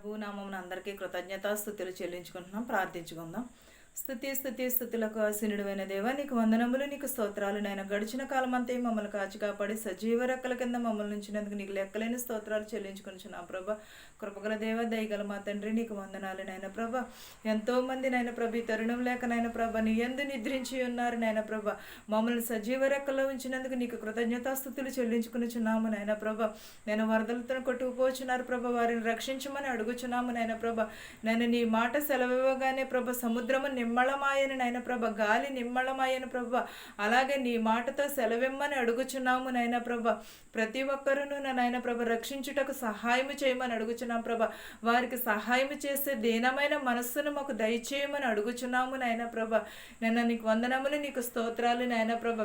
ప్రభు నామమున అందరికీ కృతజ్ఞతాస్తుతులు చెల్లించుకుంటున్నాం. ప్రార్థించుకుందాం. స్థుతులకు ఆసీనుడైన దేవా, నీకు వందనములు, నీకు స్తోత్రాలు. నాయన గడిచిన కాలం అంతా మమ్మల్ని కాచి కాపాడి సజీవ రెక్కల కింద మమ్మల్ని ఉంచినందుకు నీకు లెక్కలేని స్తోత్రాలు చెల్లించుకుంటున్నాం ప్రభా. కృపగల దేవ, దయగల మా తండ్రి, నీకు వందనాలు నాయన ప్రభా. ఎంతోమంది నాయన ప్రభ ఈ తరుణం లేక నాయన ప్రభ నీ యందు నిద్రించి ఉన్నారు నాయన ప్రభ. మమ్మల్ని సజీవ రెక్కల్లో ఉంచినందుకు నీకు కృతజ్ఞతాస్తుతులు చెల్లించుకునిచున్నాము నాయన ప్రభ. నేను వరదలతో కొట్టుకుపోచున్నారు ప్రభ, వారిని రక్షించమని అడుగుచున్నాము నాయన ప్రభ. నేను నీ మాట సెలవివ్వగానే ప్రభ సముద్రము నిమ్మళమాయను నాయన ప్రభ, గాలి నిమ్మళమాయను ప్రభ. అలాగే నీ మాటతో సెలవిమ్మని అడుగుచున్నాము నాయన ప్రభ. ప్రతి ఒక్కరును నాయన ప్రభ రక్షించుటకు సహాయం చేయమని అడుగుచున్నాం ప్రభ. వారికి సహాయం చేసే దీనమైన మనస్సును మాకు దయచేయమని అడుగుచున్నాము నాయన ప్రభ. నేను నీకు వందనములు, నీకు స్తోత్రాలు నాయన ప్రభ.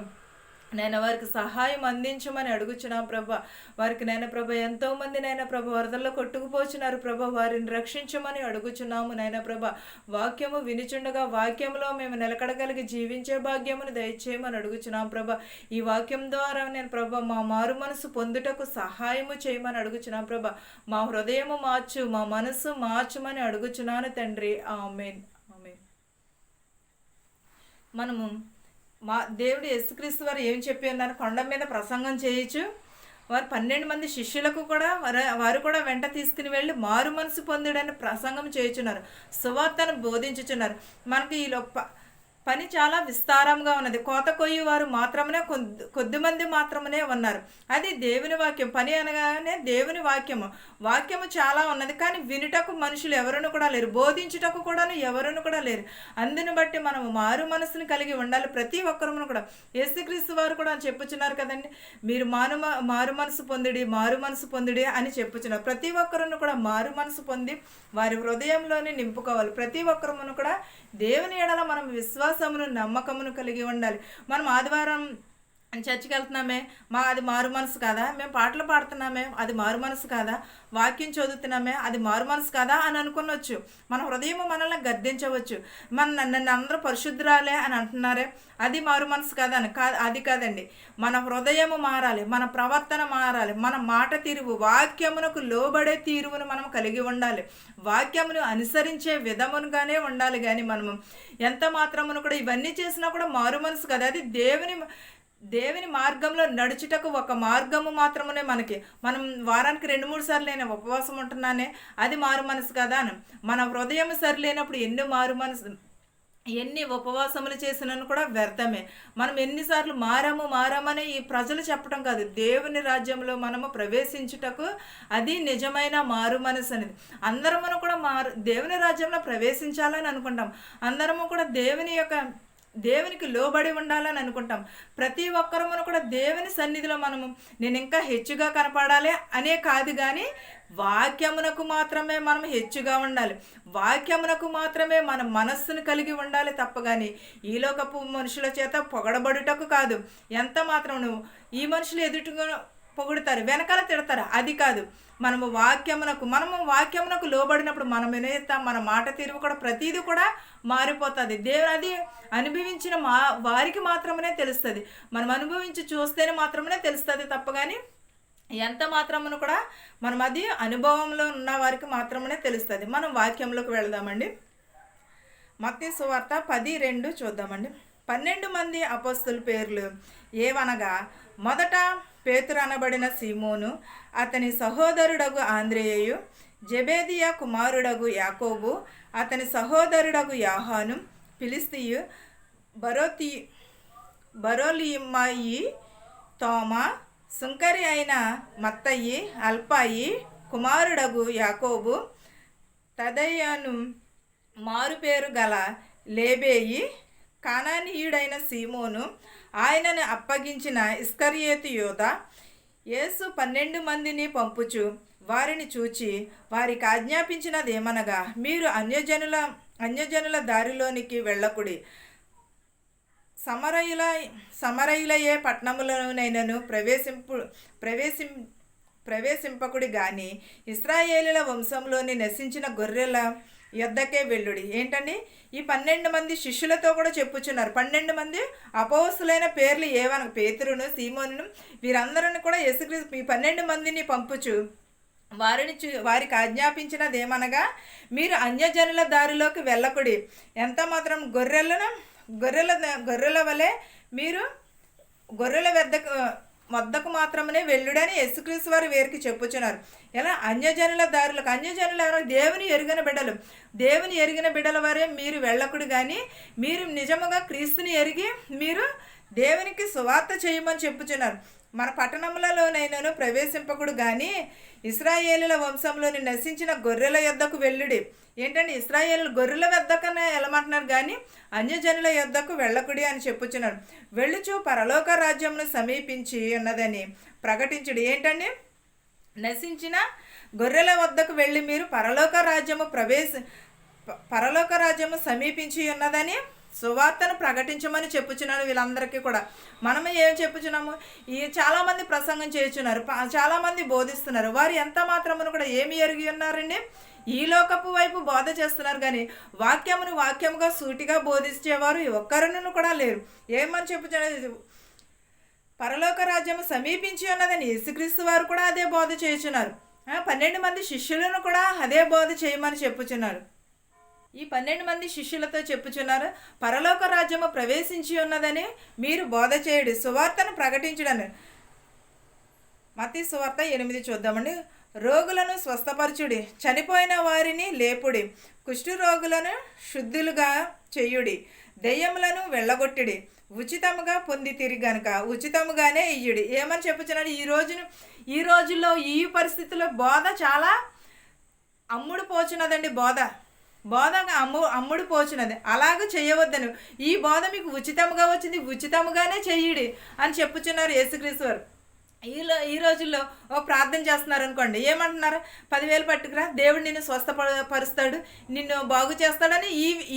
నేను వారికి సహాయం అందించమని అడుగుచున్నాం ప్రభా. వారికి నాయన ప్రభ ఎంతోమంది నాయన ప్రభ వరదల్లో కొట్టుకుపోచున్నారు ప్రభా, వారిని రక్షించమని అడుగుచున్నాము నాయన ప్రభ. వాక్యము వినిచుండగా వాక్యంలో మేము నిలకడగలిగి జీవించే భాగ్యమును దయచేయమని అడుగుచున్నాం ప్రభా. ఈ వాక్యం ద్వారా నేను ప్రభ మా మారు మనసు పొందుటకు సహాయము చేయమని అడుగుచున్నాం ప్రభా. మా హృదయము మార్చు, మా మనసు మార్చుమని అడుగుచున్నాను తండ్రి. ఆమేన్. ఆమేన్. మనము మా దేవుడు యేసుక్రీస్తు వారు ఏం చెప్పి ఉన్నారు? కొండ మీద ప్రసంగం చేయొచ్చు. వారు 12 మంది శిష్యులకు కూడా వారు కూడా వెంట తీసుకుని వెళ్ళి మారు మనసు పొందుడని ప్రసంగం చేయుచున్నారు, సువార్తను బోధించుచున్నారు. మనకి ఈ పని చాలా విస్తారంగా ఉన్నది. కోత కొయ్యి వారు మాత్రమే కొద్దిమంది మాత్రమే ఉన్నారు. అది దేవుని వాక్యం. పని అనగానే దేవుని వాక్యము చాలా ఉన్నది, కానీ వినుటకు మనుషులు ఎవరును కూడా లేరు, బోధించుటకు కూడా ఎవరును కూడా లేరు. అందుని బట్టి మనము మారు మనసును కలిగి ఉండాలి. ప్రతి ఒక్కరును కూడా యేసుక్రీస్తు వారు కూడా చెప్పుచున్నారు కదండి, మీరు మారు మనసు పొందిడి అని చెప్పుచున్నారు. ప్రతి ఒక్కరును కూడా మారు మనసు పొంది వారి హృదయంలోనే నింపుకోవాలి. ప్రతి ఒక్కరును కూడా దేవుని ఎడల మనం విశ్వాసమును నమ్మకమును కలిగి ఉండాలి. మనం ఆదివారం చర్చికి వెళ్తున్నామే, అది మారు మనసు కాదా? మేము పాటలు పాడుతున్నామే, అది మారు మనసు కాదా? వాక్యం చదువుతున్నామే, అది మారు మనసు కాదా అని అనుకునవచ్చు. మన హృదయం మనల్ని గద్దించవచ్చు. నన్ను అందరూ పరిశుద్ధురాలే అని అంటున్నారే, అది మారు మనసు కాదా అని అది కాదండి. మన హృదయము మారాలి, మన ప్రవర్తన మారాలి, మన మాట తీరువు, వాక్యమునకు లోబడే తీరువును మనం కలిగి ఉండాలి. వాక్యమును అనుసరించే విధమునుగానే ఉండాలి. కానీ మనము ఎంత మాత్రమును కూడా ఇవన్నీ చేసినా కూడా మారు మనసు కదా. అది దేవుని మార్గంలో నడుచుటకు ఒక మార్గము మాత్రమే మనకి. మనం వారానికి 2-3 సార్లు నేను ఉపవాసం ఉంటున్నానే, అది మారు మనసు కదా అని. మన హృదయం సరిలేనప్పుడు ఎన్ని ఉపవాసములు చేసినను కూడా వ్యర్థమే. మనం ఎన్నిసార్లు మారామని ఈ ప్రజలు చెప్పడం కాదు, దేవుని రాజ్యంలో మనము ప్రవేశించుటకు అది నిజమైన మారు మనసు అనేది. అందరము కూడా దేవుని రాజ్యంలో ప్రవేశించాలని అనుకుంటాం. అందరము కూడా దేవునికి లోబడి ఉండాలని అనుకుంటాం. ప్రతి ఒక్కరమును కూడా దేవుని సన్నిధిలో నేను ఇంకా హెచ్చుగా కనపడాలి అనే కాదు, కానీ వాక్యమునకు మాత్రమే మనం హెచ్చుగా ఉండాలి. వాక్యమునకు మాత్రమే మన మనస్సును కలిగి ఉండాలి తప్ప కానీ ఈ లోకపు మనుషుల చేత పొగడబడుటకు కాదు. ఎంత మాత్రం ఈ మనుషులు ఎదుటిగా పొగుడుతారు, వెనకాల తిడతారు, అది కాదు. మనము వాక్యమునకు లోబడినప్పుడు మన మాట తీరు కూడా ప్రతిదీ కూడా మారిపోతుంది. దేవుడు అది అనుభవించిన వారికి మాత్రమే తెలుస్తుంది. మనం అనుభవించి చూస్తేనే మాత్రమే తెలుస్తుంది తప్ప కానీ ఎంత మాత్రమును కూడా అది అనుభవంలో ఉన్న వారికి మాత్రమే తెలుస్తుంది. మనం వాక్యంలోకి వెళదామండి. మత్తయి సువార్త 10:2 చూద్దామండి. 12 మంది అపోస్తలుల పేర్లు ఏవనగా, మొదట పేతురు అనబడిన సీమోను, అతని సహోదరుడగు ఆంద్రేయు, జెబెదయి కుమారుడగు యాకోబు, అతని సహోదరుడగు యోహాను, ఫిలిస్తీయు, బరోలిమాయి, తోమా, సుంకరి అయిన మత్తయి, అల్పాయి కుమారుడగు యాకోబు, తదయ్యను మారుపేరు గల లేబేయి, కానానీయుడైన సీమోను, ఆయనను అప్పగించిన ఇస్కరియోతు యూదా. యేసు 12 మందిని పంపుచు వారిని చూచి వారికి ఆజ్ఞాపించినదేమనగా, మీరు అన్యజనుల దారిలోనికి వెళ్ళకుడి, సమరయులయే పట్టణములనైనను ప్రవేశింపకుడి గాని ఇశ్రాయేలుల వంశంలోని నశించిన గొర్రెల యొద్దకే వెళ్ళుడి. ఏంటండి, ఈ 12 మంది శిష్యులతో కూడా చెప్పుచున్నారు. 12 మంది అపోస్తులైన పేర్లు ఏవనగా పేతురును, సీమోనును, వీరందరిని కూడా యేసుక్రీస్తు ఈ 12 మందిని పంపుచు వారికి ఆజ్ఞాపించినదేమనగా, మీరు అన్యజనుల దారిలోకి వెళ్ళకుడి, ఎంత మాత్రం గొర్రెల వలె మీరు గొర్రెల వద్దకు మాత్రమే వెళ్ళుడని యేసుక్రీస్తు వారు వీరికి చెప్పుచున్నారు. ఎలా? అన్యజనుల దారులకు. అన్యజనులు ఎవరో? దేవుని ఎరిగిన బిడ్డల వారే మీరు వెళ్ళకుడు, కానీ మీరు నిజముగా క్రీస్తుని ఎరిగి మీరు దేవునికి సువార్త చేయమని చెప్పుచున్నారు. మన పట్టణములలోనైనాను ప్రవేశింపకుడు, కానీ ఇశ్రాయేలుల వంశంలోని నశించిన గొర్రెల యొద్దకు వెళ్ళుడి. ఏంటంటే ఇశ్రాయేలు గొర్రెల వద్దకనే వెళ్ళమంటున్నారు, కానీ అన్యజనుల యొద్దకు వెళ్ళకుడి అని చెప్పుచున్నాడు. వెళ్ళుచు పరలోక రాజ్యమును సమీపించి ఉన్నదని ప్రకటించుడు. ఏంటండి? నశించిన గొర్రెల వద్దకు వెళ్ళి మీరు పరలోక రాజ్యము సమీపించి ఉన్నదని సువార్తను ప్రకటించమని చెప్పుచున్నాడు. వీళ్ళందరికీ కూడా మనమే ఏం చెప్పుచున్నాము? చాలామంది ప్రసంగం చేయుచున్నారు, చాలామంది బోధిస్తున్నారు. వారు ఎంత మాత్రమును కూడా ఏమి ఎరిగి ఉన్నారండి? ఈ లోకపు వైపు బోధ చేస్తున్నారు, కానీ వాక్యముగా సూటిగా బోధించేవారు ఒక్కరును కూడా లేరు. ఏమని చెప్పుచున్నారు? పరలోక రాజ్యము సమీపించి ఉన్నదని యేసుక్రీస్తు వారు కూడా అదే బోధ చేయుచున్నారు. 12 మంది శిష్యులను కూడా అదే బోధ చేయమని చెప్పుచున్నారు. ఈ 12 మంది శిష్యులతో చెప్పుచున్నారు, పరలోక రాజ్యము ప్రవేశించి ఉన్నదని మీరు బోధ చేయుడి, సువార్తను ప్రకటించుడని. మత్తయి సువార్త 8 చూద్దామండి. రోగులను స్వస్థపరచుడి, చనిపోయిన వారిని లేపుడి, కుష్ఠు రోగులను శుద్ధులుగా చేయుడి, దెయ్యములను వెళ్ళగొట్టుడి, ఉచితముగా పొందితిరి గనుక ఉచితముగానే ఇయ్యుడి. ఏమని చెప్పుచున్నాడు? ఈ రోజుల్లో ఈ పరిస్థితుల్లో బోధ చాలా అమ్ముడు పోచున్నదండి. బోధగా అమ్ముడు పోచున్నది. అలాగ చేయవద్దను. ఈ బోధ మీకు ఉచితముగా వచ్చింది, ఉచితముగానే చెయ్యుడి అని చెప్పుచున్నారు యేసుక్రీస్తు వారు. ఈ రోజుల్లో ప్రార్థన చేస్తున్నారు అనుకోండి, ఏమంటున్నారు? 10,000 పట్టుకురా, దేవుడు నిన్ను స్వస్థపరుస్తాడు, నిన్ను బాగు చేస్తాడని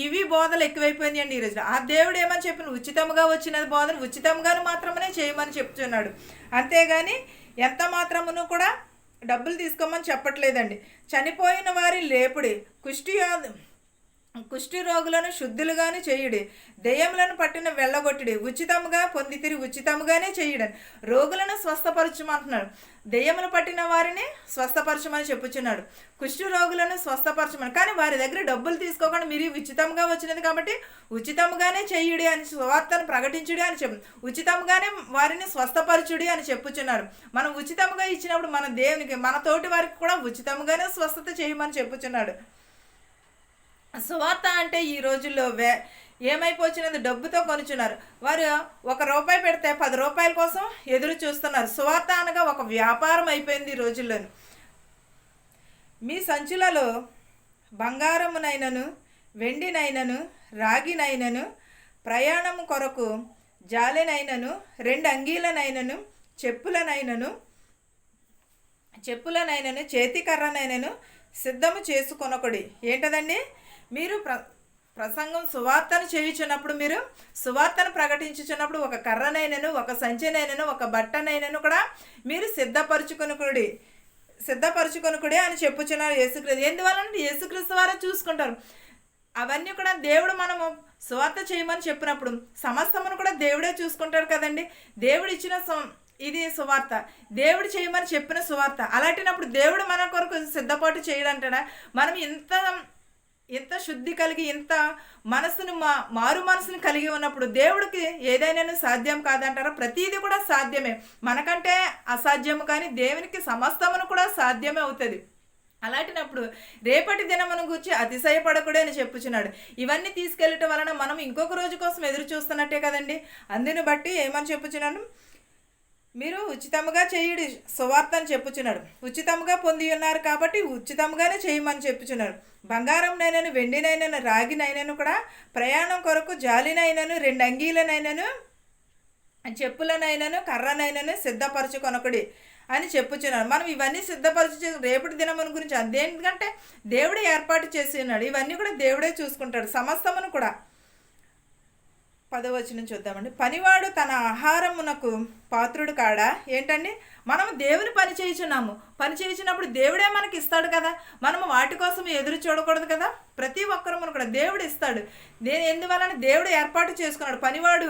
ఇవి బోధలు ఎక్కువైపోయినాయి అండి ఈ రోజులో. ఆ దేవుడు ఏమని చెప్పిన? ఉచితంగా వచ్చినది బోధన ఉచితంగాను మాత్రమే చేయమని చెప్తున్నాడు. అంతేగాని ఎంత మాత్రమును కూడా డబ్బులు తీసుకోమని చెప్పట్లేదండి. చనిపోయిన వారి లేపుడి, కుష్టి రోగులను శుద్ధులుగానే చేయుడి, దెయ్యములను పట్టిన వెళ్ళగొట్టుడి, ఉచితముగా పొందితిరి ఉచితముగానే చేయుడని. రోగులను స్వస్థపరచమంటున్నాడు, దెయ్యములు పట్టిన వారిని స్వస్థపరచమని చెప్పుచున్నాడు, కుష్టి రోగులను స్వస్థపరచమని. కానీ వారి దగ్గర డబ్బులు తీసుకోకుండా మీరు ఉచితంగా వచ్చినది కాబట్టి ఉచితముగానే చేయుడి అని, సువార్తను ప్రకటించుడి అని ఉచితంగానే వారిని స్వస్థపరచుడి అని చెప్పుచున్నాడు. మనం ఉచితంగా ఇచ్చినప్పుడు మన దేవునికి, మన తోటి వారికి కూడా ఉచితంగానే స్వస్థత చేయమని చెప్పుచున్నాడు. సువార్త అంటే ఈ రోజుల్లో ఏమైపోతున్నది? డబ్బుతో కొనుచున్నారు. వారు ₹1 పెడితే 10 రూపాయల కోసం ఎదురు చూస్తున్నారు. సువార్త అనగా ఒక వ్యాపారం అయిపోయింది ఈ రోజుల్లోని. మీ సంచులలో బంగారమునైనను వెండినైనను రాగినైనను ప్రయాణము కొరకు జాలెనైనను 2 అంగీలనైనను చెప్పులనైనను చేతికర్రనైనను సిద్ధము చేసుకొనకుడి. ఏంటదండి? మీరు ప్రసంగం సువార్తను చేయుచున్నప్పుడు, మీరు సువార్తను ప్రకటించుచున్నప్పుడు ఒక కర్రనైనను ఒక సంచినైనను ఒక బట్టనైనను కూడా మీరు సిద్ధపరచుకొనుకుడే అని చెప్పుచున్నారు యేసుక్రీస్తు. ఎందువల్లంటే యేసుక్రీస్తు వారే చూసుకుంటారు అవన్నీ కూడా. దేవుడు మనము సువార్త చేయమని చెప్పినప్పుడు సమస్తమును కూడా దేవుడే చూసుకుంటాడు కదండి. దేవుడు ఇచ్చిన ఇది సువార్త, దేవుడు చేయమని చెప్పిన సువార్త. అలాంటినప్పుడు దేవుడు మన కొరకు సిద్ధపాటు చేయడంటాడా? మనం ఇంత శుద్ధి కలిగి, ఇంత మారు మనసును కలిగి ఉన్నప్పుడు దేవుడికి ఏదైనా సాధ్యం కాదంటారా? ప్రతీది కూడా సాధ్యమే. మనకంటే అసాధ్యము, కానీ దేవునికి సమస్తమును కూడా సాధ్యమే అవుతుంది. అలాంటినప్పుడు రేపటి దినమును గురించి అతిశయపడకూడదు అని చెప్పుచున్నాడు. ఇవన్నీ తీసుకెళ్ళటం వలన మనం ఇంకొక రోజు కోసం ఎదురు చూస్తున్నట్టే కదండి. అందుని బట్టి ఏమని చెప్పుచున్నాడు? మీరు ఉచితముగా చేయుడి సువార్త అని చెప్పుచున్నాడు. ఉచితముగా పొంది ఉన్నారు కాబట్టి ఉచితముగానే చేయమని చెప్పుచున్నాడు. బంగారంనైనను వెండినైనను రాగినైనను కూడా ప్రయాణం కొరకు జాలినైనను 2 అంగీలనైనను చెప్పులనైనను కర్రనైనను సిద్ధపరచుకొనకుడి అని చెప్పుచున్నాడు. మనం ఇవన్నీ సిద్ధపరచు రేపటి దినమును గురించి. అదేంటంటే దేవుడే ఏర్పాటు చేసి ఉన్నాడు. ఇవన్నీ కూడా దేవుడే చూసుకుంటాడు సమస్తమును కూడా. 10వ వచనం చూద్దామండి. పనివాడు తన ఆహారమునకు పాత్రుడు కాడా? ఏంటండి? మనము దేవుని పని చేయించినప్పుడు దేవుడే మనకి ఇస్తాడు కదా. మనము వాటి కోసం ఎదురు చూడకూడదు కదా. ప్రతి ఒక్కరు మనకు కూడా దేవుడు ఇస్తాడు. ఎందువలన దేవుడు ఏర్పాటు చేసుకున్నాడు. పనివాడు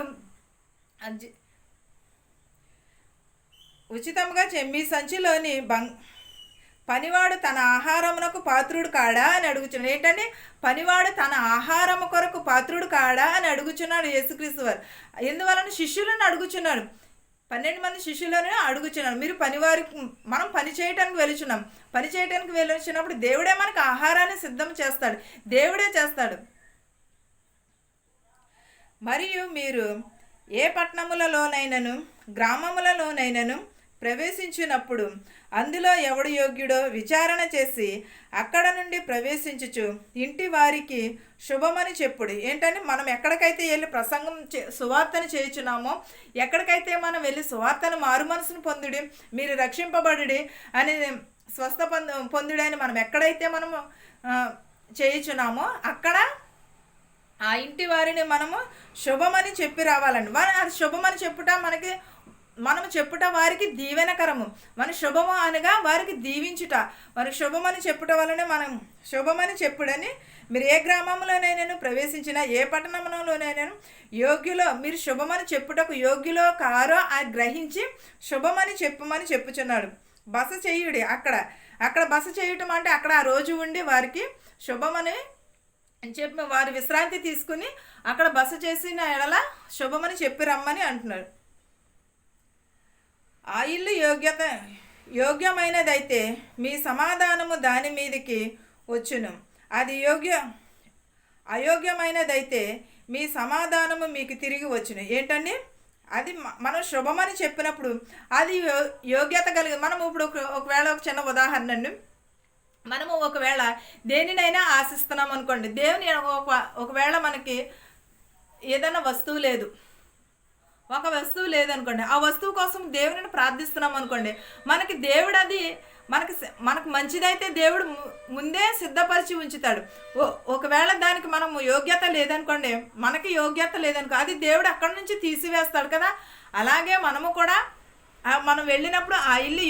ఉచితంగా మీ సంచిలోని పనివాడు తన ఆహారమునకు పాత్రుడు కాడా అని అడుగుచున్నాడు. ఏంటంటే పనివాడు తన ఆహారము కొరకు పాత్రుడు కాడా అని అడుగుచున్నాడు యేసుక్రీస్తు వారు. ఎందువలన శిష్యులను అడుగుచున్నాడు, 12 మంది శిష్యులను అడుగుచున్నాడు, మీరు పనివారికి, మనం పని చేయటానికి వెళుచున్నాం, పని చేయటానికి వెళుచున్నప్పుడు దేవుడే మనకు ఆహారాన్ని సిద్ధం చేస్తాడు, దేవుడే చేస్తాడు. మరియు మీరు ఏ పట్టణములలోనైనను గ్రామములలోనైనను ప్రవేశించినప్పుడు అందులో ఎవడు యోగ్యుడో విచారణ చేసి అక్కడ నుండి ప్రవేశించుచు ఇంటి వారికి శుభమని చెప్పుడు. ఏంటంటే మనం ఎక్కడికైతే వెళ్ళి ప్రసంగం సువార్తను చేయుచున్నామో, ఎక్కడికైతే మనం వెళ్ళి సువార్తను మారు మనసును పొందుడి, మీరు రక్షింపబడుడి అని, స్వస్థ పొందుడి అని మనం ఎక్కడైతే మనము చేయుచున్నామో అక్కడ ఆ ఇంటి వారిని మనము శుభమని చెప్పి రావాలండి. అది శుభమని చెప్పుట మనము చెప్పుట వారికి దీవెనకరము. మన శుభము అనగా వారికి దీవించుట, వారికి శుభమని చెప్పుట వలన మనం శుభమని చెప్పుడని. మీరు ఏ గ్రామంలోనైనా ప్రవేశించినా ఏ పట్టణంలోనైనా మీరు శుభమని చెప్పుటకు యోగ్యులో కారో అని గ్రహించి శుభమని చెప్పుమని చెప్పుచున్నాడు. బస చేయుడి, అక్కడ బస చేయటం అంటే అక్కడ ఆ రోజు ఉండి వారికి శుభమని చెప్పి వారి విశ్రాంతి తీసుకుని అక్కడ బస చేసిన ఎడల శుభమని చెప్పి రమ్మని అంటున్నాడు. ఆ ఇల్లు యోగ్యమైనదైతే మీ సమాధానము దాని మీదకి వచ్చును, అది అయోగ్యమైనదైతే మీ సమాధానము మీకు తిరిగి వచ్చును. ఏంటండి, అది మనం శుభమని చెప్పినప్పుడు అది యోగ్యత కలిగి, మనం ఇప్పుడు ఒకవేళ ఒక చిన్న ఉదాహరణ అండి, మనము ఒకవేళ దేనినైనా ఆశిస్తున్నాం అనుకోండి, దేవుని ఒకవేళ మనకి ఏదైనా వస్తువు లేదనుకోండి, ఆ వస్తువు కోసం దేవుని ప్రార్థిస్తున్నాం అనుకోండి, మనకి దేవుడు అది మనకు మంచిదైతే దేవుడు ముందే సిద్ధపరిచి ఉంచుతాడు. ఒకవేళ దానికి మనం యోగ్యత లేదనుకోండి, మనకి యోగ్యత లేదనుకో, అది దేవుడు అక్కడి నుంచి తీసివేస్తాడు కదా. అలాగే మనము కూడా మనం వెళ్ళినప్పుడు ఆ ఇల్లు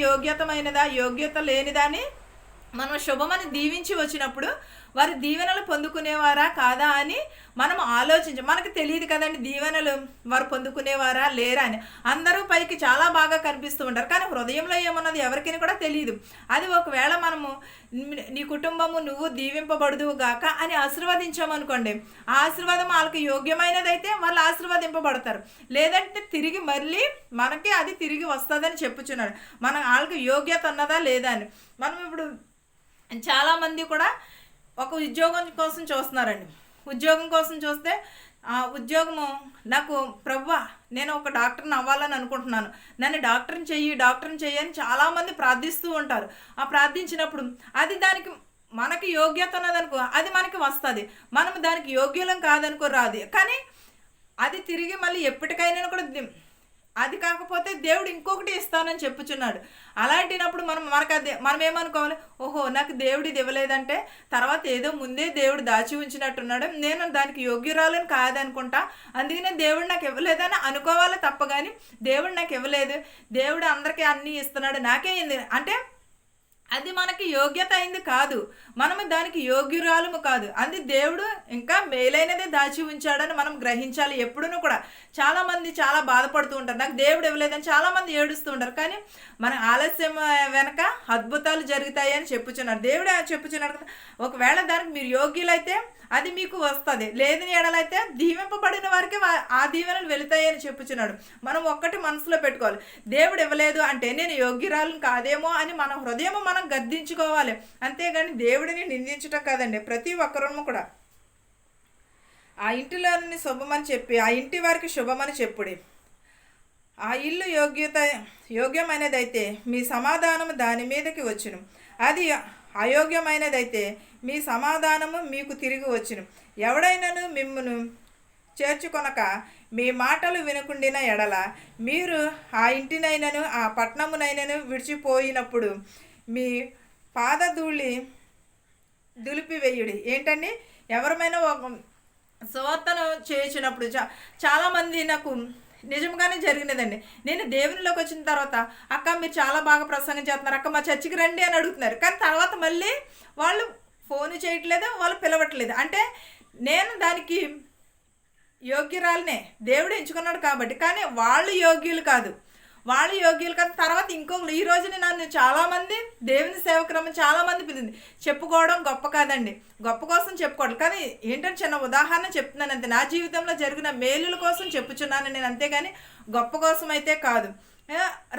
యోగ్యత లేనిదని మనం శుభమని దీవించి వచ్చినప్పుడు వారి దీవెనలు పొందుకునేవారా కాదా అని మనం మనకు తెలియదు కదండి, దీవెనలు వారు పొందుకునేవారా లేరా అని. అందరూ పైకి చాలా బాగా కనిపిస్తూ ఉంటారు, కానీ హృదయంలో ఏమన్నది ఎవరికైనా కూడా తెలియదు. అది ఒకవేళ మనము నీ కుటుంబము నువ్వు దీవింపబడదువు గాక అని ఆశీర్వదించామనుకోండి, ఆ ఆశీర్వాదం వాళ్ళకి యోగ్యమైనదైతే వాళ్ళు ఆశీర్వదింపబడతారు, లేదంటే తిరిగి మళ్ళీ మనకి అది తిరిగి వస్తుందని చెప్పుచున్నాడు. వాళ్ళకి యోగ్యత ఉన్నదా లేదా అని. మనం ఇప్పుడు చాలామంది కూడా ఒక ఉద్యోగం కోసం చూస్తున్నారండి. ఉద్యోగం కోసం చూస్తే ఆ ఉద్యోగము నాకు ప్రభువా నేను ఒక డాక్టర్ని అవ్వాలని అనుకుంటున్నాను, నన్ను డాక్టర్ని చెయ్యి అని చాలామంది ప్రార్థిస్తూ ఉంటారు. ఆ ప్రార్థించినప్పుడు అది దానికి మనకి యోగ్యత ఉన్నదనుకో అది మనకి వస్తుంది, మనం దానికి యోగ్యులం కాదనుకో రాదు. కానీ అది తిరిగి మళ్ళీ ఎప్పటికైనా కూడా అది కాకపోతే దేవుడు ఇంకొకటి ఇస్తానని చెప్పుచున్నాడు. అలాంటినప్పుడు మనం ఏమనుకోవాలి, ఓహో నాకు దేవుడు ఇది ఇవ్వలేదంటే తర్వాత ఏదో ముందే దేవుడు దాచి ఉంచినట్టున్నాడు, నేను దానికి యోగ్యురాలని కాదనుకుంటా, అందుకనే దేవుడు నాకు ఇవ్వలేదని అనుకోవాలి తప్ప. కానీ దేవుడు నాకు ఇవ్వలేదు, దేవుడు అందరికీ అన్నీ ఇస్తున్నాడు, నాకే అంటే అది మనకి యోగ్యత అయింది కాదు, మనము దానికి యోగ్యురాలము కాదు, అది దేవుడు ఇంకా మేలైనదే దాచి ఉంచాడని మనం గ్రహించాలి. ఎప్పుడూ కూడా చాలామంది చాలా బాధపడుతూ ఉంటారు, నాకు దేవుడు ఇవ్వలేదని చాలామంది ఏడుస్తూ ఉంటారు. కానీ మన ఆలస్యం వెనక అద్భుతాలు జరుగుతాయి అని చెప్పుచున్నారు, దేవుడే చెప్పుచున్నాడు కదా. ఒకవేళ దానికి మీరు యోగ్యులైతే అది మీకు వస్తుంది, లేదని ఎడలైతే దీవింపబడిన వారికి ఆ దీవెనలు వెళుతాయని చెప్పుచున్నాడు. మనం ఒక్కటి మనసులో పెట్టుకోవాలి, దేవుడు ఇవ్వలేదు అంటే నేను యోగ్యురాలను కాదేమో అని మన హృదయం మనం గద్దించుకోవాలి, అంతేగాని దేవుడిని నిందించటం కాదండి. ప్రతి ఒక్కరూ కూడా ఆ ఇంటిలోని శుభమని చెప్పి ఆ ఇంటి వారికి శుభమని చెప్పుడి. ఆ ఇల్లు యోగ్యమైనదైతే మీ సమాధానము దాని మీదకి వచ్చును, అది అయోగ్యమైనదైతే మీ సమాధానము మీకు తిరిగి వచ్చును. ఎవడైనాను మిమ్మును చేర్చుకొనక మీ మాటలు వినకుండిన ఎడల మీరు ఆ ఇంటినైనను ఆ పట్టణమునైనను విడిచిపోయినప్పుడు మీ పాదధూళి దులిపివేయుడి. ఏంటండి, ఎవరమైనా ఒక సువార్తను చేయించినప్పుడు చాలామంది నాకు నిజంగానే జరిగినదండి. నేను దేవునిలోకి వచ్చిన తర్వాత అక్క మీరు చాలా బాగా ప్రసంగం చేస్తున్నారు అక్క మా చర్చికి రండి అని అడుగుతున్నారు, కానీ తర్వాత మళ్ళీ వాళ్ళు ఫోన్ చేయట్లేదు, వాళ్ళు పిలవట్లేదు. అంటే నేను దానికి యోగ్యురాలనే, దేవుడు ఎంచుకున్నాడు కాబట్టి, కానీ వాళ్ళు యోగ్యులు కాదు, వాళ్ళు యోగ్యులు కదా. తర్వాత ఇంకొకరు ఈ రోజున నన్ను చాలామంది దేవుని సేవక్రమం చాలామంది పిలిచింది. చెప్పుకోవడం గొప్ప కాదండి, గొప్ప కోసం చెప్పుకోవడం, కానీ ఏంటంటే చిన్న ఉదాహరణ చెప్తున్నాను అంతే. నా జీవితంలో జరిగిన మేలుల కోసం చెప్పుచున్నాను నేను, అంతేగాని గొప్ప కోసం అయితే కాదు.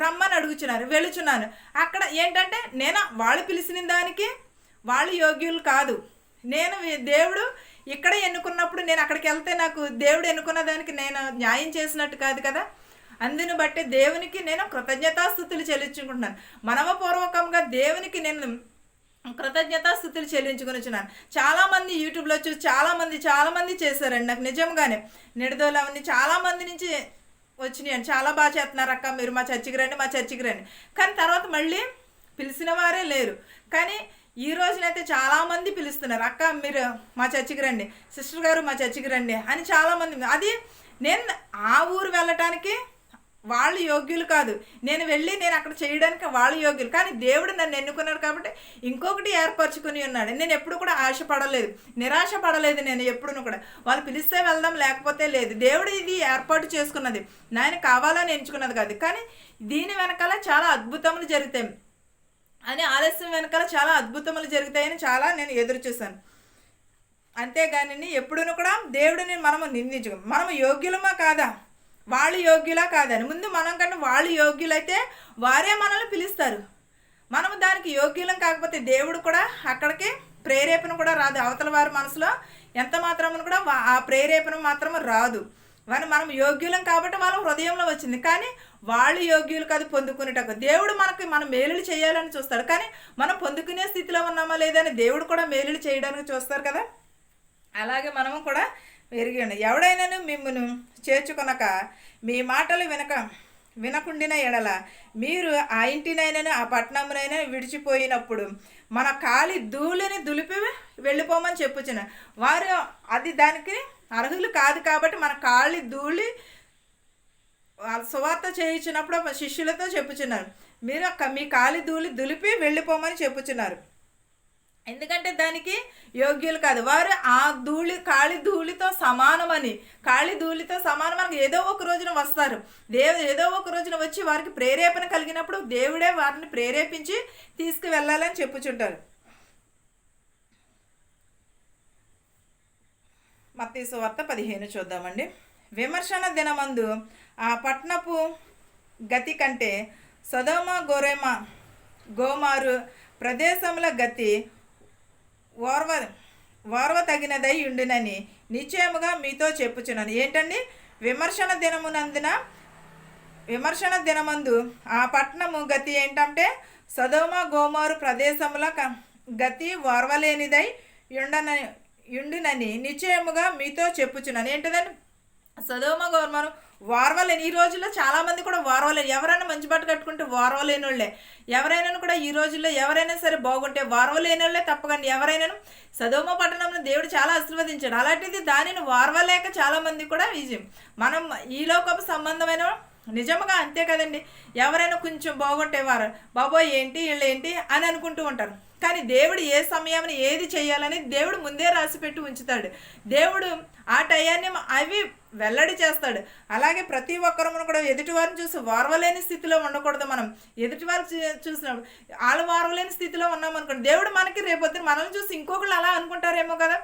రమ్మని అడుగుచున్నారు, వెళుచున్నాను. అక్కడ ఏంటంటే నేను వాళ్ళు పిలిచిన దానికి వాళ్ళు యోగ్యులు కాదు. నేను దేవుడు ఇక్కడ ఎన్నుకున్నప్పుడు నేను అక్కడికి వెళ్తే నాకు దేవుడు ఎన్నుకున్న దానికి నేను న్యాయం చేసినట్టు కాదు కదా. అందుని బట్టి దేవునికి నేను కృతజ్ఞతాస్థుతులు చెల్లించుకుంటున్నాను. మనవపూర్వకంగా దేవునికి నేను కృతజ్ఞతాస్థుతులు చెల్లించుకునిచున్నాను. చాలామంది యూట్యూబ్లో చూసి చాలామంది చేశారండి. నాకు నిజంగానే నిడదోలు అవన్నీ చాలామంది నుంచి వచ్చినాయి. చాలా బాగా చేస్తున్నారు అక్క, మీరు మా చర్చికి రండి. కానీ తర్వాత మళ్ళీ పిలిచిన వారే లేరు. కానీ ఈ రోజునైతే చాలామంది పిలుస్తున్నారు, అక్క మీరు మా చర్చికి రండి, సిస్టర్ గారు మా చర్చికి రండి అని చాలామంది. అది నేను ఆ ఊరు వెళ్ళటానికి వాళ్ళు యోగ్యులు కాదు, నేను అక్కడ చేయడానికి వాళ్ళు యోగ్యులు. కానీ దేవుడు నన్ను ఎన్నుకున్నాడు కాబట్టి ఇంకొకటి ఏర్పరచుకుని ఉన్నాడు. నేను ఎప్పుడు కూడా ఆశపడలేదు, నిరాశ పడలేదు. నేను ఎప్పుడూ కూడా వాళ్ళు పిలిస్తే వెళ్దాం, లేకపోతే లేదు. దేవుడు ఇది ఏర్పాటు చేసుకున్నది, నాయన కావాలని ఎంచుకున్నది కాదు. కానీ దీని వెనకాల చాలా అద్భుతములు జరుగుతాయి అని, ఆలస్యం వెనకాల చాలా అద్భుతములు జరుగుతాయని చాలా నేను ఎదురు చూశాను. అంతేగాని ఎప్పుడూ కూడా దేవుడిని మనము నిందించుకో, మనము యోగ్యులమా కాదా, వాళ్ళు యోగ్యులా కాదని. ముందు మనం కంటే వాళ్ళు యోగ్యులైతే వారే మనల్ని పిలుస్తారు. మనము దానికి యోగ్యులం కాకపోతే దేవుడు కూడా అక్కడికి ప్రేరేపణ కూడా రాదు. అవతల వారి మనసులో ఎంత మాత్రము కూడా ఆ ప్రేరేపణ మాత్రము రాదు. మనం యోగ్యులం కాబట్టి వాళ్ళ హృదయంలో వచ్చింది. కానీ వాళ్ళు యోగ్యులు కాదు పొందుకునేటకు. దేవుడు మనం మేలులు చేయాలని చూస్తాడు, కానీ మనం పొందుకునే స్థితిలో ఉన్నామా లేదని దేవుడు కూడా మేలులు చేయడానికి చూస్తారు కదా. అలాగే మనము కూడా ఎరిగి ఉండి, ఎవడైనాను మిమ్మును చేర్చుకొనక మీ మాటలు వినకుండిన ఎడల మీరు ఆ ఇంటినైనా ఆ పట్టణమునైనా విడిచిపోయినప్పుడు మన కాలి ధూళిని దులిపి వెళ్ళిపోమని చెప్పుచున్న వారు అది దానికి అర్హులు కాదు. కాబట్టి మన కాలి ధూళి సువార్త చేయించినప్పుడు శిష్యులతో చెప్పుచున్నారు, మీరు మీ కాలి ధూళి దులిపి వెళ్ళిపోమని చెప్పుచున్నారు. ఎందుకంటే దానికి యోగ్యులు కాదు. వారు ఆ కాళి ధూళితో సమానమని, కాళి ధూళితో సమానం ఏదో ఒక రోజున వస్తారు. దేవుడు ఏదో ఒక రోజున వచ్చి వారికి ప్రేరేపణ కలిగినప్పుడు దేవుడే వారిని ప్రేరేపించి తీసుకువెళ్ళాలని చెప్పుచుంటారు. మత్తయి సువార్త 15 చూద్దామండి. విమర్శన దినమందు ఆ పట్టణపు గతి కంటే సొదొమ గోమారు ప్రదేశముల గతి ఓర్వ తగినదై ఉండునని నిశ్చయముగా మీతో చెప్పుచున్నాను. ఏంటండి, విమర్శన దినమందు ఆ పట్టణము గతి ఏంటంటే సొదొమ గోమారు ప్రదేశముల గతి ఓర్వలేనిదై ఉండునని నిశ్చయముగా మీతో చెప్పుచున్నాను. ఏంటదండి, సొదొమ గోమారు వారవలేని. ఈ రోజుల్లో చాలామంది కూడా వారవలేని. ఎవరైనా మంచి బట్ట కట్టుకుంటే వారవలేని వాళ్ళే. ఎవరైనా కూడా ఈ రోజుల్లో ఎవరైనా సరే బాగుంటే వారవలేని వాళ్ళే తప్పకండి. ఎవరైనా సొదొమ పట్టణంలో దేవుడు చాలా ఆశీర్వదించాడు. అలాంటిది దానిని వారవలేక చాలామంది కూడా మనం ఈ లోకపు సంబంధమైన నిజంగా అంతే కదండి. ఎవరైనా కొంచెం బాగుంటే వారు బాబోయ్ ఏంటి వీళ్ళు ఏంటి అని అనుకుంటూ ఉంటారు. కానీ దేవుడు ఏ సమయాన్ని ఏది చేయాలని దేవుడు ముందే రాసిపెట్టి ఉంచుతాడు. దేవుడు ఆ టయాన్ని అవి వెల్లడి చేస్తాడు. అలాగే ప్రతి ఒక్కరము కూడా ఎదుటివారిని చూసి వారవలేని స్థితిలో ఉండకూడదు. మనం ఎదుటివారు చూసినప్పుడు వాళ్ళు వారవలేని స్థితిలో ఉన్నామనుకోండి, దేవుడు మనకి రేపొద్దున మనల్ని చూసి ఇంకొకళ్ళు అలా అనుకుంటారేమో కదా.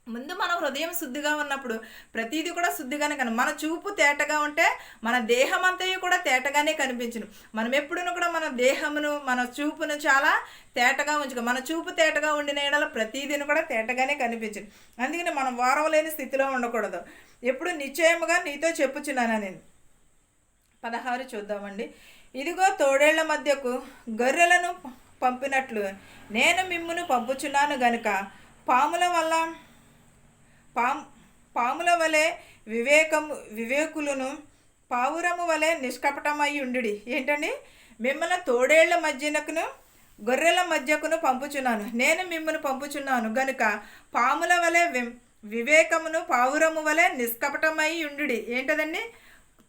ముందు మన హృదయం శుద్ధిగా ఉన్నప్పుడు ప్రతిదీ కూడా శుద్ధిగానే మన చూపు తేటగా ఉంటే మన దేహం అంతయు కూడా తేటగానే కనిపించును. మనం ఎప్పుడూ కూడా మన దేహమును మన చూపును చాలా తేటగా ఉంచుకో. మన చూపు తేటగా ఉండిన ఏడల ప్రతిదీని కూడా తేటగానే కనిపించును. అందుకని మనం వారవలేని స్థితిలో ఉండకూడదు. ఎప్పుడు నిశ్చయముగా నీతో చెప్పుచున్నాను నేను. 16 చూద్దామండి. ఇదిగో తోడేళ్ల మధ్యకు గొర్రెలను పంపినట్లు నేను మిమ్మును పంపుచున్నాను గనుక పాముల వలె వివేకులను పావురము వలె నిష్కపటమై ఉండుడి. ఏంటండి, మిమ్మల్ని తోడేళ్ల మధ్యనకును గొర్రెల మధ్యకును పంపుచున్నాను. నేను మిమ్మల్ని పంపుచున్నాను గనుక పాముల వలె వివేకమును పావురము వలె నిష్కపటమై ఉండుడి. ఏంటదండి,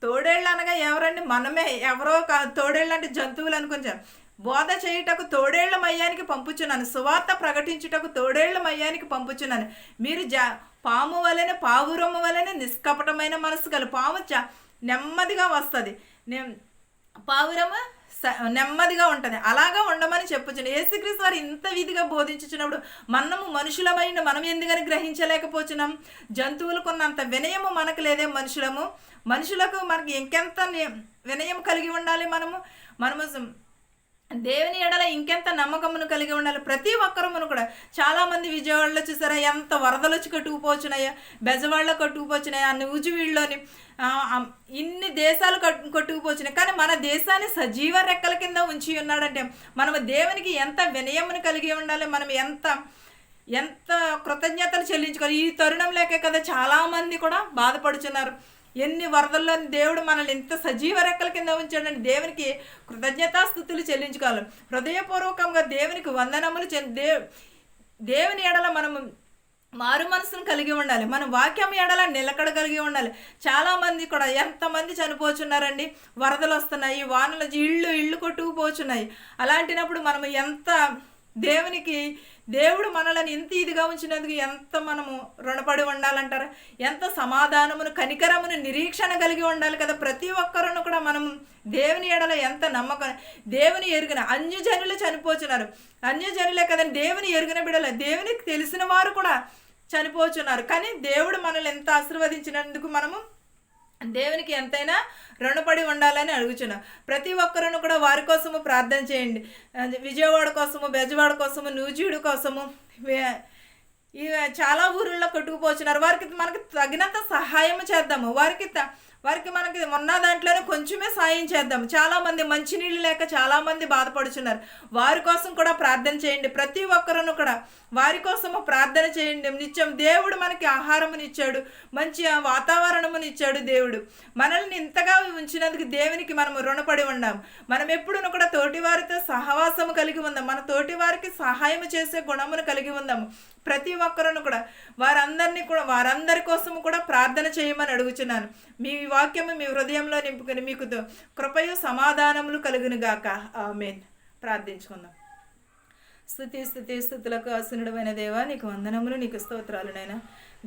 తోడేళ్ళు అనగా ఎవరండి, మనమే. ఎవరో తోడేళ్ళు అంటే జంతువులు అనుకుంటాం. బోధ చేయుటకు తోడేళ్ల మయ్యానికి పంపుచున్నాను, సువార్త ప్రకటించుటకు తోడేళ్ల మయ్యానికి పంపుచున్నాను. మీరు పాము వలన పావురము వలన నిష్కపటమైన మనసు గల. పాము నెమ్మదిగా వస్తుంది. పావురము నెమ్మదిగా ఉంటుంది. అలాగా ఉండమని చెప్పుచున్నాను. యేసుక్రీస్తు వారు ఇంత విధిగా బోధించుచున్నప్పుడు మనము మనుషులమైన మనం ఎందుకని గ్రహించలేకపోతున్నాం? జంతువులకు ఉన్నంత వినయము మనకు లేదే మనుషులకు మనకి ఇంకెంత వినయం కలిగి ఉండాలి? మనము దేవుని ఎడల ఇంకెంత నమ్మకమును కలిగి ఉండాలి. ప్రతి ఒక్కరమును కూడా చాలామంది విజయవాడలో చూసారా ఎంత వరదలు వచ్చి కొట్టుకుపోతున్నాయో, బెజవాడలో కొట్టుకుపోతున్నాయో, నూజివీడులోని ఇన్ని దేశాలు కొట్టుకుపోతున్నాయి. కానీ మన దేశాన్ని సజీవ రెక్కల కింద ఉంచి ఉన్నాడంటే మనము దేవునికి ఎంత వినయమును కలిగి ఉండాలి, మనం ఎంత కృతజ్ఞతలు చెల్లించుకోవాలి. ఈ తరుణం లేకే కదా చాలామంది కూడా బాధపడుచున్నారు. ఎన్ని వరదల్లో దేవుడు మనల్ని ఎంత సజీవ రెక్కల కింద ఉంచాడని దేవునికి కృతజ్ఞతాస్థుతులు చెల్లించుకోవాలి. హృదయపూర్వకంగా దేవునికి వందనములు దేవుని ఎడల మనము మారు మనసును కలిగి ఉండాలి. మన వాక్యం ఎడల నిలకడ కలిగి ఉండాలి. చాలామంది కూడా ఎంతమంది చనిపోతున్నారండి, వరదలు వస్తున్నాయి, వానలు ఇళ్ళు కొట్టుకుపోతున్నాయి. అలాంటినప్పుడు మనము ఎంత దేవుడు మనల్ని ఇంత ఇదిగా ఉంచినందుకు ఎంత మనము రుణపడి ఉండాలంటారా? ఎంత సమాధానమును, కనికరమును, నిరీక్షణ కలిగి ఉండాలి కదా. ప్రతి ఒక్కరును కూడా మనము దేవుని ఎడల ఎంత నమ్మకం, దేవుని ఎరిగిన అన్యజనులు చనిపోతున్నారు. అన్యజనులే కదండి దేవుని ఎరిగిన బిడ్డలు, దేవునికి తెలిసిన వారు కూడా చనిపోతున్నారు. కానీ దేవుడు మనల్ని ఎంత ఆశీర్వదించినందుకు మనము దేవునికి ఎంతైనా రుణపడి ఉండాలని అడుగుచున్నాం. ప్రతి ఒక్కరును కూడా వారి కోసము ప్రార్థన చేయండి. విజయవాడ కోసము, బెజవాడ కోసము, నూజివీడు కోసము, చాలా ఊరుల్లో కొట్టుకుపోతున్నారు. మనకి తగినంత సహాయం చేద్దాము. మనకి ఉన్న దాంట్లోనే కొంచెమే సాయం చేద్దాం. చాలామంది మంచినీళ్ళు లేక చాలామంది బాధపడుచున్నారు. వారి కోసం కూడా ప్రార్థన చేయండి. ప్రతి ఒక్కరును కూడా వారి కోసము ప్రార్థన చేయండి. నిత్యం దేవుడు మనకి ఆహారమునిచ్చాడు, మంచి వాతావరణమునిచ్చాడు. దేవుడు మనల్ని ఇంతగా ఉంచినందుకు దేవునికి మనము రుణపడి ఉన్నాం. మనం ఎప్పుడూ కూడా తోటివారితో సహవాసము కలిగి ఉందాం. మన తోటి వారికి సహాయం చేసే గుణమును కలిగి ఉందాము. ప్రతి ఒక్కరును కూడా వారందరి కోసము కూడా ప్రార్థన చేయమని అడుగుచున్నాను. మీ వాక్యము మీ హృదయంలో నింపుకొని మీకు కృపయు సమాధానములు కలుగును గాక. ఆమేన్. ప్రార్థించుకుందాం. స్తుతులకు ఆసనుడమైన దేవా, నీకు వందనములు, నీకు స్తోత్రాలు. నైనా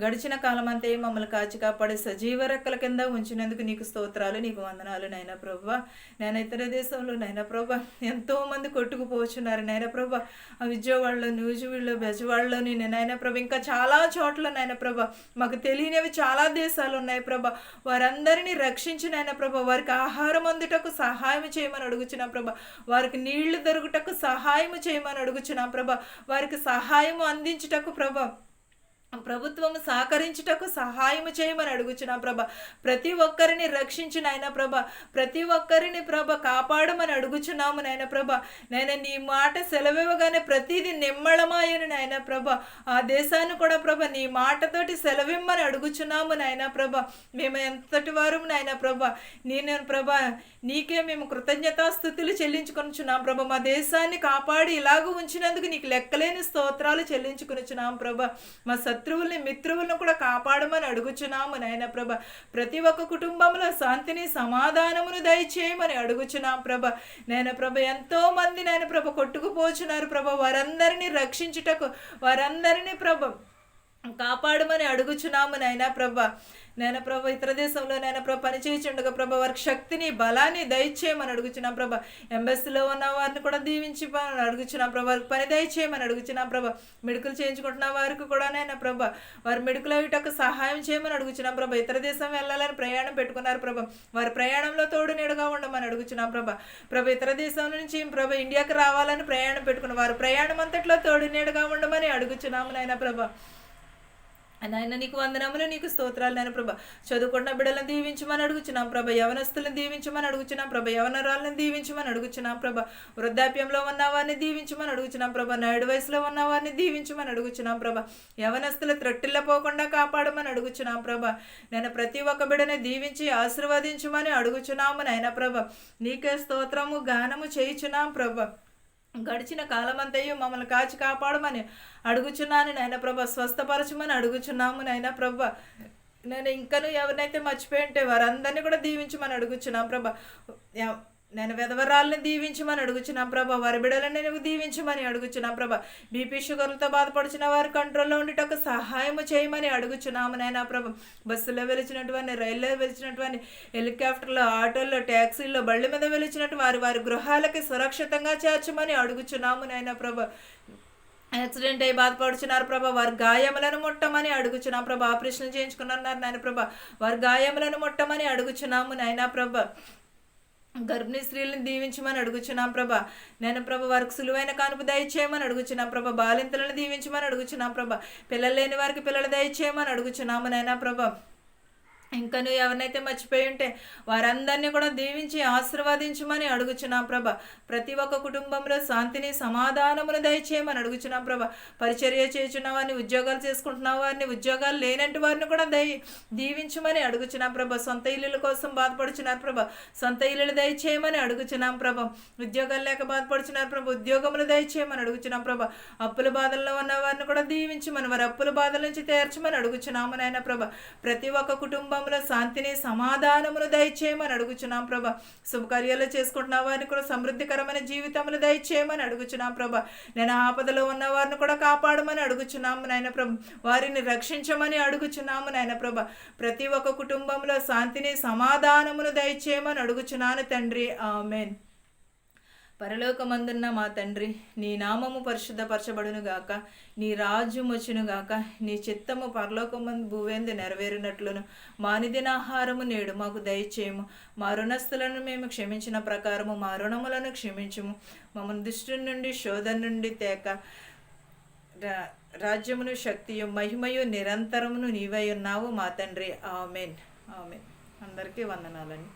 గడిచిన కాలమంతా మమ్మల్ని కాచి కాపాడే సజీవ రెక్కల కింద ఉంచినందుకు నీకు స్తోత్రాలు, నీకు వందనాలు. నైనా ప్రభువా, నేను ఇతర దేశంలో నైనా ప్రభా ఎంతోమంది కొట్టుకుపోతున్నారు. నైనా ప్రభా విజయవాడలో, నూజివీడులో, బెజవాడలోని నైనా ప్రభా ఇంకా చాలా చోట్ల నైనా ప్రభా మాకు తెలియనివి చాలా దేశాలు ఉన్నాయి ప్రభా. వారందరినీ రక్షించి నైనా ప్రభా వారికి ఆహారం అందుటకు సహాయం చేయమని అడుగుచున్నాం ప్రభా. వారికి నీళ్లు దొరుకుటకు సహాయం చేయమని అడుగుచున్నాం ప్రభా. వారికి సహాయం అందించుటకు ప్రభా ప్రభుత్వం సహకరించుటకు సహాయము చేయమని అడుగుచున్నాం ప్రభా. ప్రతి ఒక్కరిని రక్షించు నాయన ప్రభా. ప్రతి ఒక్కరిని ప్రభ కాపాడమని అడుగుచున్నాము నాయన ప్రభా. నేను నీ మాట సెలవివ్వగానే ప్రతిదీ నిమ్మళమాయను నాయన ప్రభా. ఆ దేశాన్ని కూడా ప్రభ నీ మాటతోటి సెలవిమ్మని అడుగుచున్నాము నాయన ప్రభా. మేము ఎంతటి వారు నాయన ప్రభా. నేను ప్రభా నీకే మేము కృతజ్ఞతాస్థుతులు చెల్లించుకొనిచున్నాం ప్రభా. మా దేశాన్ని కాపాడి ఇలాగ ఉంచినందుకు నీకు లెక్కలేని స్తోత్రాలు చెల్లించుకొనిచున్నాం ప్రభా. మా శత్రువుల్ని మిత్రువులను కూడా కాపాడమని అడుగుచున్నాము నాయన ప్రభ. ప్రతి ఒక్క కుటుంబంలో శాంతిని సమాధానమును దయచేయమని అడుగుచున్నాం ప్రభ. నాయన ప్రభ ఎంతో మంది నాయన ప్రభ కొట్టుకుపోచున్నారు ప్రభ. వారందరినీ రక్షించుటకు వారందరినీ ప్రభ కాపాడమని అడుగుచున్నాము నాయన ప్రభ. నేను ప్రభ ఇతర దేశంలో నేను ప్రభ పనిచేయుచుండగా ప్రభ వారికి శక్తిని బలాన్ని దయచేయమని అడుగుచున్నాం ప్రభ. ఎంబెస్సీలో ఉన్న వారిని కూడా దీవించి అడుగుచున్నాం ప్రభ. వారికి పని దయచేయమని అడుగుచున్నాం ప్రభ. మెడికల్ చేయించుకుంటున్న వారికి కూడా నేను ప్రభ వారి మెడికల్ అయ్యేటకు సహాయం చేయమని అడుగుచున్నాం ప్రభ. ఇతర దేశం వెళ్ళాలని ప్రయాణం పెట్టుకున్నారు ప్రభ. వారి ప్రయాణంలో తోడు నీడుగా ఉండమని అడుగుచున్నాం ప్రభ. ప్రభ ఇతర దేశం నుంచి ప్రభ ఇండియాకి రావాలని ప్రయాణం పెట్టుకున్న వారు ప్రయాణం అంతట్లో తోడు నీడుగా ఉండమని అడుగుచున్నాము నాయన ప్రభ. నాయన నీకు వందనములు, నీకు స్తోత్రాలు నాయన ప్రభ. చదువుకున్న బిడ్డలను దీవించమని అడుగుచున్నాం ప్రభ. యవనస్తులను దీవించమని అడుగుచున్నాం ప్రభ. యవనరాలను దీవించమని అడుగుచున్నాం ప్రభ. వృద్ధాప్యంలో ఉన్న వారిని దీవించమని అడుగుచున్నాం ప్రభ. నాయుడు వయసులో ఉన్న వారిని దీవించమని అడుగుచున్నాం ప్రభ. యవనస్తులు త్రొట్టిల్లపోకుండా కాపాడమని అడుగుచున్నాం ప్రభ. నేను ప్రతి ఒక్క బిడ్డని దీవించి ఆశీర్వదించమని అడుగుచున్నాము నాయన ప్రభ. నీకే స్తోత్రము గానము చేయుచున్నాం ప్రభ. గడిచిన కాలమంతయు మమ్మల్ని కాచి కాపాడమని అడుగుచున్నాను నాయన ప్రభ. స్వస్థపరచమని అడుగుచున్నాము నాయన ప్రభ. నేను ఇంకనూ ఎవరినైతే మర్చిపోయి ఉంటే వారందరినీ కూడా దీవించమని అడుగుచున్నాం ప్రభ. నేను విధవరాల్ని దీవించమని అడుగుచున్నాం ప్రభా. వారి బిడ్డలని నువ్వు దీవించమని అడుగుచున్నాం ప్రభా. బీపీ షుగర్లతో బాధపడుచున్న వారి కంట్రోల్లో ఉండేటొక సహాయము చేయమని అడుగుచున్నాము నాయనా ప్రభా. బస్సులో వెలిచినటువంటి, రైల్లో వెలిచినటువంటి, హెలికాప్టర్లో, ఆటోల్లో, ట్యాక్సీల్లో, బళ్ళ మీద వెలిచినట్టు వారి వారి గృహాలకి సురక్షితంగా చేర్చమని అడుగుచున్నాము నాయనా ప్రభా. యాక్సిడెంట్ అయి బాధపడుచున్నారు ప్రభా. వారి గాయములను ముట్టమని అడుగుచున్నాం ప్రభా. ఆపరేషన్ చేయించుకున్నారు నాయన ప్రభా. వారి గాయములను ముట్టమని అడుగుచున్నాము నాయనా ప్రభా. గర్భిణీ స్త్రీలను దీవించమని అడుగుచున్నాం ప్రభా. నేను ప్రభా వారికి సులువైన కానుపు దయచేయమని అడుగుచున్నాం ప్రభా. బాలింతలను దీవించమని అడుగుచున్నాం ప్రభా. పిల్లలు లేని వారికి పిల్లలు దయచేయమని అడుగుచున్నాము నాయనా ప్రభా. ఇంకా నువ్వు ఎవరినైతే మర్చిపోయి ఉంటే వారందరినీ కూడా దీవించి ఆశీర్వదించమని అడుగుచున్నాం ప్రభా. ప్రతి ఒక్క కుటుంబంలో శాంతిని, సమాధానమును దయచేయమని అడుగుచున్నాం ప్రభా. పరిచర్య చేస్తున్న వారిని, ఉద్యోగాలు చేసుకుంటున్న వారిని, ఉద్యోగాలు లేనంటి వారిని కూడా దీవించమని అడుగుచున్నాం ప్రభా. సొంత ఇల్లుల కోసం బాధపడుచున్నారు ప్రభా. సొంత ఇల్లులు దయచేయమని అడుగుచున్నాం ప్రభా. ఉద్యోగాలు లేక బాధపడుచున్నారు ప్రభా. ఉద్యోగములు దయచేయమని అడుగుచున్నాం ప్రభా. అప్పుల బాధల్లో ఉన్న వారిని కూడా దీవించమని, వారి అప్పుల బాధల నుంచి తీర్చమని అడుగుచున్నాము నాయన ప్రభా. ప్రతి ఒక్క కుటుంబం శాంతిని, సమాధానమును దయచేయమని అడుగుచున్నాం ప్రభా. శుభకార్యాలు చేసుకుంటున్న వారిని కూడా సమృద్ధికరమైన జీవితములు దయచేయమని అడుగుచున్నాం ప్రభా. నేను ఆపదలో ఉన్న వారిని కూడా కాపాడమని అడుగుచున్నాము నాయన ప్రభా. వారిని రక్షించమని అడుగుచున్నాము నాయన ప్రభా. ప్రతి ఒక్క కుటుంబంలో శాంతిని, సమాధానమును దయచేయమని అడుగుచున్నాను తండ్రి. ఆమేన్. పరలోకమందున్న మా తండ్రి, నీ నామము పరిశుద్ధపరచబడునుగాక, నీ రాజ్యం వచ్చునుగాక, నీ చిత్తము పరలోకమందు భూవేందు నెరవేరినట్లును మా అనుదినాహారము నేడు మాకు దయచేయము. మా రుణస్థులను మేము క్షమించిన ప్రకారము మా రుణములను క్షమించుము. మమ్మల్ని దుష్టుని నుండి, శోధన నుండి తేక, రాజ్యమును, శక్తియు, మహిమయు నిరంతరమును నీవై ఉన్నావు మా తండ్రి. ఆమేన్. ఆమేన్. అందరికీ వందనాలండి.